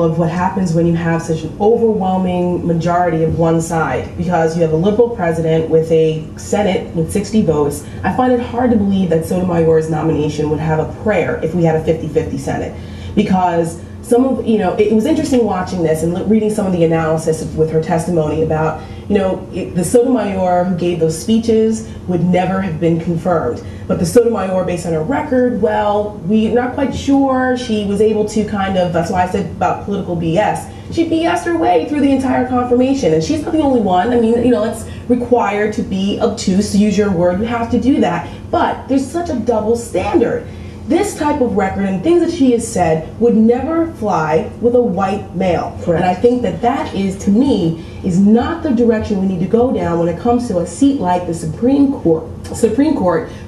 of what happens when you have such an overwhelming majority of one side, because you have a liberal president with a Senate with 60 votes. I find it hard to believe that Sotomayor's nomination would have a prayer if we had a 50-50 Senate, because it was interesting watching this and reading some of the analysis with her testimony about, the Sotomayor who gave those speeches would never have been confirmed. But the Sotomayor, based on her record, well, we're not quite sure. She was able to that's why I said about political BS. She BS'd her way through the entire confirmation, and she's not the only one. I mean, it's required to be obtuse, to use your word, you have to do that. But there's such a double standard. This type of record and things that she has said would never fly with a white male. Correct. And I think that is, to me, is not the direction we need to go down when it comes to a seat like the Supreme Court,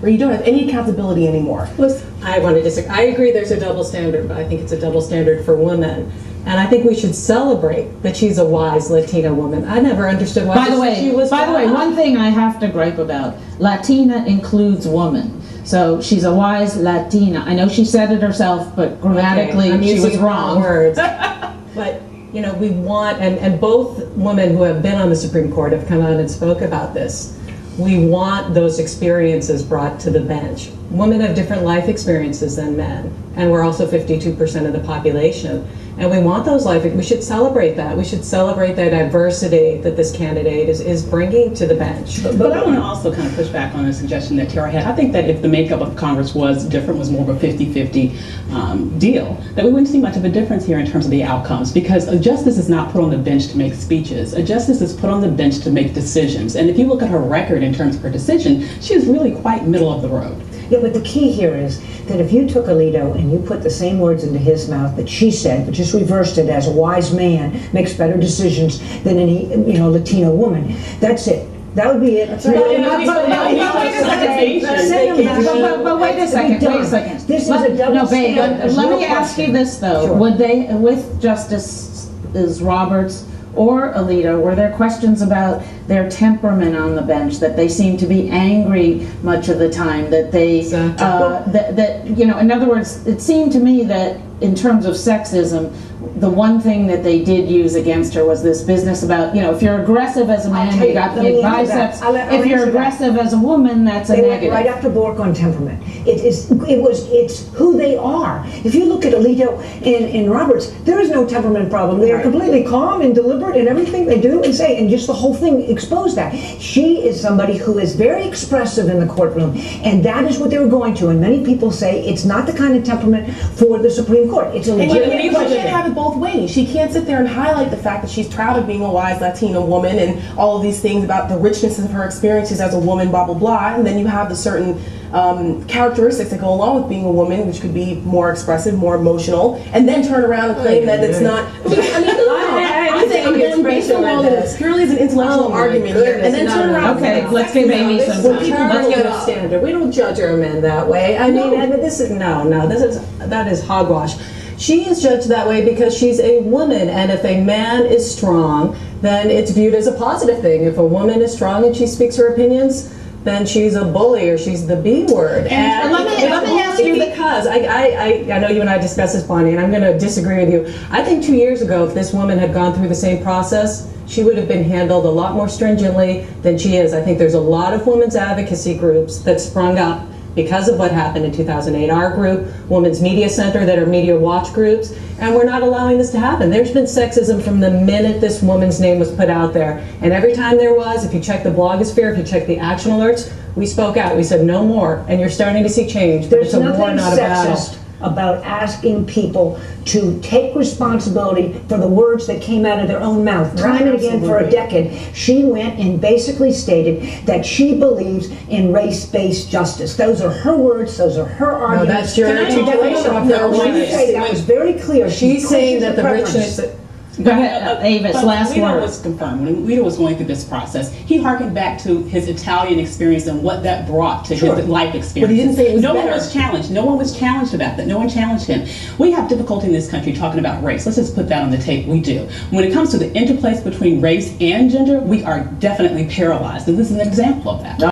where you don't have any accountability anymore. Listen, I want to disagree. I agree there's a double standard, but I think it's a double standard for women. And I think we should celebrate that she's a wise Latina woman. I never understood why she was. By the way, one thing I have to gripe about, Latina includes woman. So she's a wise Latina. I know she said it herself, but grammatically she was wrong. Words. But we want, and both women who have been on the Supreme Court have come out and spoke about this. We want those experiences brought to the bench. Women have different life experiences than men, and we're also 52% of the population. And we want those we should celebrate that. We should celebrate that diversity that this candidate is bringing to the bench. But I want to also kind of push back on a suggestion that Tara had. I think that if the makeup of Congress was different, was more of a 50-50 deal, that we wouldn't see much of a difference here in terms of the outcomes, because a justice is not put on the bench to make speeches. A justice is put on the bench to make decisions. And if you look at her record in terms of her decision, she is really quite middle of the road. Yeah, but the key here is that if you took Alito and you put the same words into his mouth that she said, but just reversed it as a wise man makes better decisions than any Latino woman, that's it. That would be it. But wait a second. This is a double standard. Let me ask you this though: sure. Would they, with Justices Roberts or Alito, were there questions about their temperament on the bench, that they seem to be angry much of the time, that they, in other words, it seemed to me that in terms of sexism, the one thing that they did use against her was this business about, if you're aggressive as a man, you got big biceps. If you're aggressive as a woman, that's a negative. Right after Bork on temperament. It's who they are. If you look at Alito and Roberts, there is no temperament problem. They are completely calm and deliberate in everything they do and say, and just the whole thing exposed that. She is somebody who is very expressive in the courtroom, and that is what they were going to. And many people say it's not the kind of temperament for the Supreme Court. It's a legitimate. You can't have it both ways. She can't sit there and highlight the fact that she's proud of being a wise Latina woman and all of these things about the richness of her experiences as a woman, blah, blah, blah. And then you have the certain characteristics that go along with being a woman, which could be more expressive, more emotional, and then turn around and claim that it's not. I think based on all this, purely as an intellectual argument here, and then turn around. Okay, let's give Amy some standard. We don't judge our men that way. I mean, that is hogwash. She is judged that way because she's a woman, and if a man is strong, then it's viewed as a positive thing. If a woman is strong and she speaks her opinions, then she's a bully or she's the B word. And let me ask you, because I know you and I discussed this, Bonnie, and I'm going to disagree with you. I think 2 years ago, if this woman had gone through the same process, she would have been handled a lot more stringently than she is. I think there's a lot of women's advocacy groups that sprung up because of what happened in 2008. Our group, Women's Media Center, that are media watch groups, and we're not allowing this to happen. There's been sexism from the minute this woman's name was put out there. And every time there was, if you check the blogosphere, if you check the action alerts, we spoke out. We said no more. And you're starting to see change. There's nothing sexist about asking people to take responsibility for the words that came out of their own mouth. Time and again for a decade, she went and basically stated that she believes in race-based justice. Those are her words, those are her arguments. No, that's your articulation of her words. That was very clear. She's saying that the richness... Go ahead, Avis, last word. Guido was confirmed. When Guido was going through this process, he harkened back to his Italian experience and what that brought to his life experience. But he didn't say it was No one was challenged. No one was challenged about that. No one challenged him. We have difficulty in this country talking about race. Let's just put that on the tape. We do. When it comes to the interplays between race and gender, we are definitely paralyzed. And this is an example of that.